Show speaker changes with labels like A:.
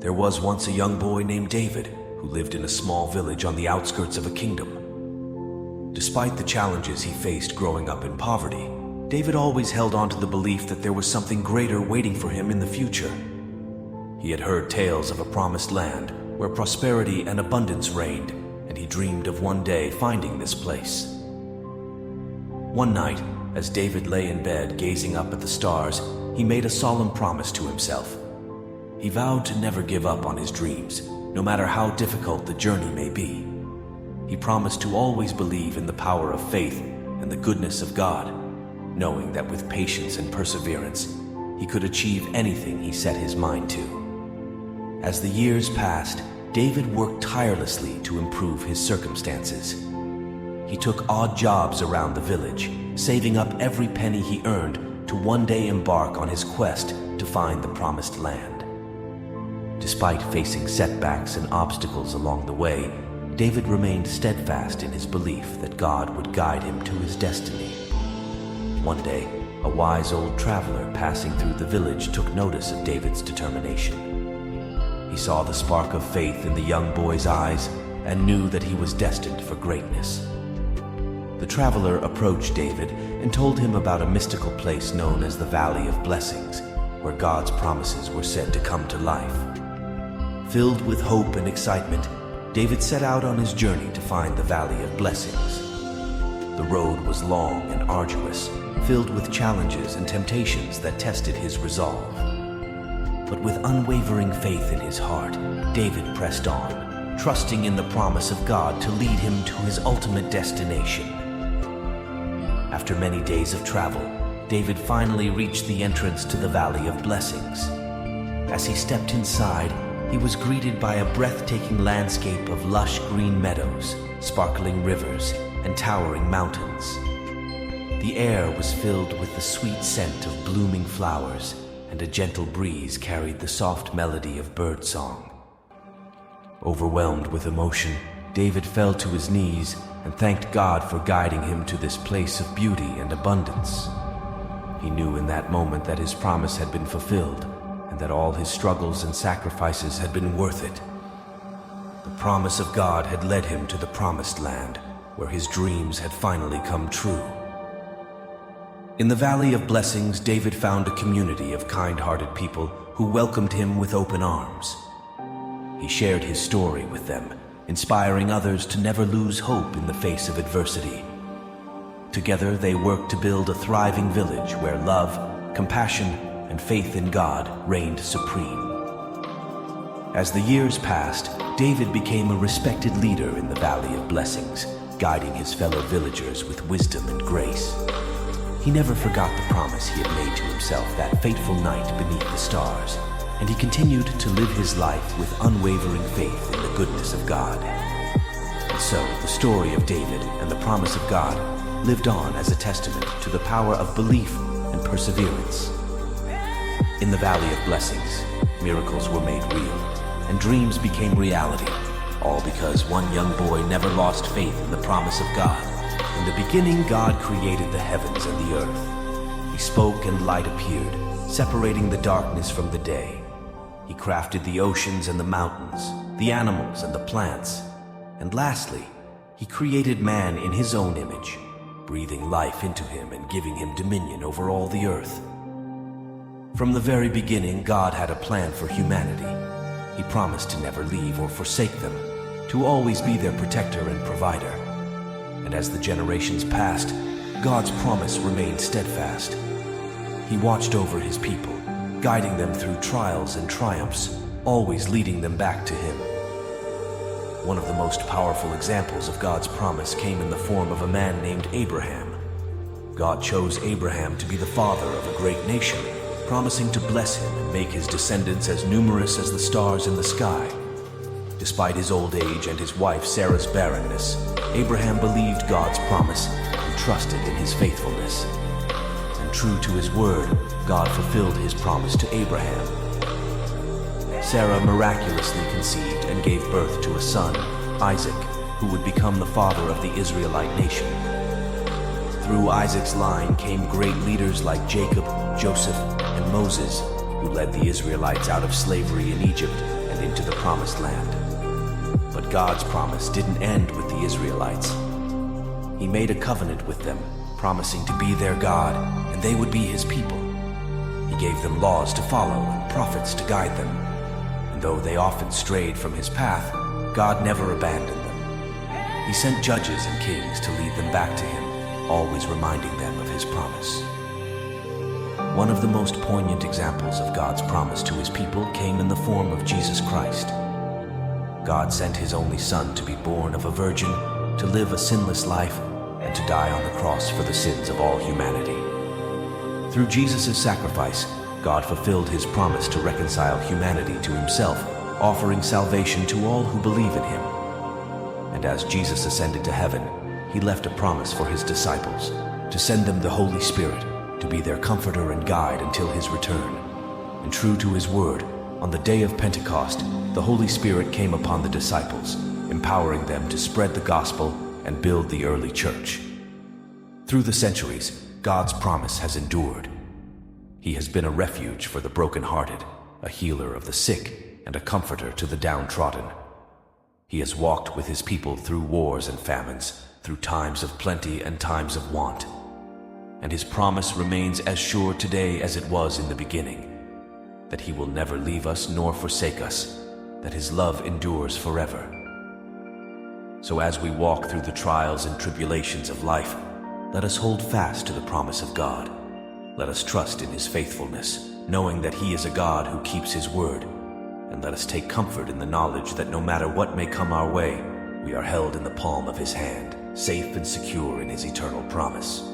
A: There was once a young boy named David who lived in a small village on the outskirts of a kingdom. Despite the challenges he faced growing up in poverty, David always held on to the belief that there was something greater waiting for him in the future. He had heard tales of a promised land where prosperity and abundance reigned, and he dreamed of one day finding this place. One night, as David lay in bed gazing up at the stars, he made a solemn promise to himself. He vowed to never give up on his dreams, no matter how difficult the journey may be. He promised to always believe in the power of faith and the goodness of God, knowing that with patience and perseverance, he could achieve anything he set his mind to. As the years passed, David worked tirelessly to improve his circumstances. He took odd jobs around the village, saving up every penny he earned to one day embark on his quest to find the promised land. Despite facing setbacks and obstacles along the way, David remained steadfast in his belief that God would guide him to his destiny. One day, a wise old traveler passing through the village took notice of David's determination. He saw the spark of faith in the young boy's eyes and knew that he was destined for greatness. The traveler approached David and told him about a mystical place known as the Valley of Blessings, where God's promises were said to come to life. Filled with hope and excitement, David set out on his journey to find the Valley of Blessings. The road was long and arduous, filled with challenges and temptations that tested his resolve. But with unwavering faith in his heart, David pressed on, trusting in the promise of God to lead him to his ultimate destination. After many days of travel, David finally reached the entrance to the Valley of Blessings. As he stepped inside, he was greeted by a breathtaking landscape of lush green meadows, sparkling rivers, and towering mountains. The air was filled with the sweet scent of blooming flowers, and a gentle breeze carried the soft melody of birdsong. Overwhelmed with emotion, David fell to his knees and thanked God for guiding him to this place of beauty and abundance. He knew in that moment that his promise had been fulfilled, and that all his struggles and sacrifices had been worth it. The promise of God had led him to the promised land, where his dreams had finally come true. In the Valley of Blessings, David found a community of kind-hearted people who welcomed him with open arms. He shared his story with them, inspiring others to never lose hope in the face of adversity. Together, they worked to build a thriving village where love, compassion, and faith in God reigned supreme. As the years passed, David became a respected leader in the Valley of Blessings, guiding his fellow villagers with wisdom and grace. He never forgot the promise he had made to himself that fateful night beneath the stars, and he continued to live his life with unwavering faith in the goodness of God. And so, the story of David and the promise of God lived on as a testament to the power of belief and perseverance. In the Valley of Blessings, miracles were made real, and dreams became reality, all because one young boy never lost faith in the promise of God. In the beginning, God created the heavens and the earth. He spoke and light appeared, separating the darkness from the day. He crafted the oceans and the mountains, the animals and the plants. And lastly, he created man in his own image, breathing life into him and giving him dominion over all the earth. From the very beginning, God had a plan for humanity. He promised to never leave or forsake them, to always be their protector and provider. And as the generations passed, God's promise remained steadfast. He watched over his people, guiding them through trials and triumphs, always leading them back to him. One of the most powerful examples of God's promise came in the form of a man named Abraham. God chose Abraham to be the father of a great nation, promising to bless him and make his descendants as numerous as the stars in the sky. Despite his old age and his wife Sarah's barrenness, Abraham believed God's promise and trusted in his faithfulness. And true to his word, God fulfilled his promise to Abraham. Sarah miraculously conceived and gave birth to a son, Isaac, who would become the father of the Israelite nation. Through Isaac's line came great leaders like Jacob, Joseph, and Moses, who led the Israelites out of slavery in Egypt and promised land. But God's promise didn't end with the Israelites. He made a covenant with them, promising to be their God, and they would be his people. He gave them laws to follow and prophets to guide them. And though they often strayed from his path, God never abandoned them. He sent judges and kings to lead them back to him, always reminding them of his promise. One of the most poignant examples of God's promise to his people came in the form of Jesus Christ. God sent his only Son to be born of a virgin, to live a sinless life, and to die on the cross for the sins of all humanity. Through Jesus' sacrifice, God fulfilled his promise to reconcile humanity to himself, offering salvation to all who believe in him. And as Jesus ascended to heaven, he left a promise for his disciples, to send them the Holy Spirit, to be their comforter and guide until his return. And true to his word, on the day of Pentecost, the Holy Spirit came upon the disciples, empowering them to spread the gospel and build the early church. Through the centuries, God's promise has endured. He has been a refuge for the brokenhearted, a healer of the sick, and a comforter to the downtrodden. He has walked with his people through wars and famines, through times of plenty and times of want. And his promise remains as sure today as it was in the beginning, that he will never leave us nor forsake us, that his love endures forever. So as we walk through the trials and tribulations of life, let us hold fast to the promise of God. Let us trust in his faithfulness, knowing that he is a God who keeps his word. And let us take comfort in the knowledge that no matter what may come our way, we are held in the palm of his hand, safe and secure in his eternal promise.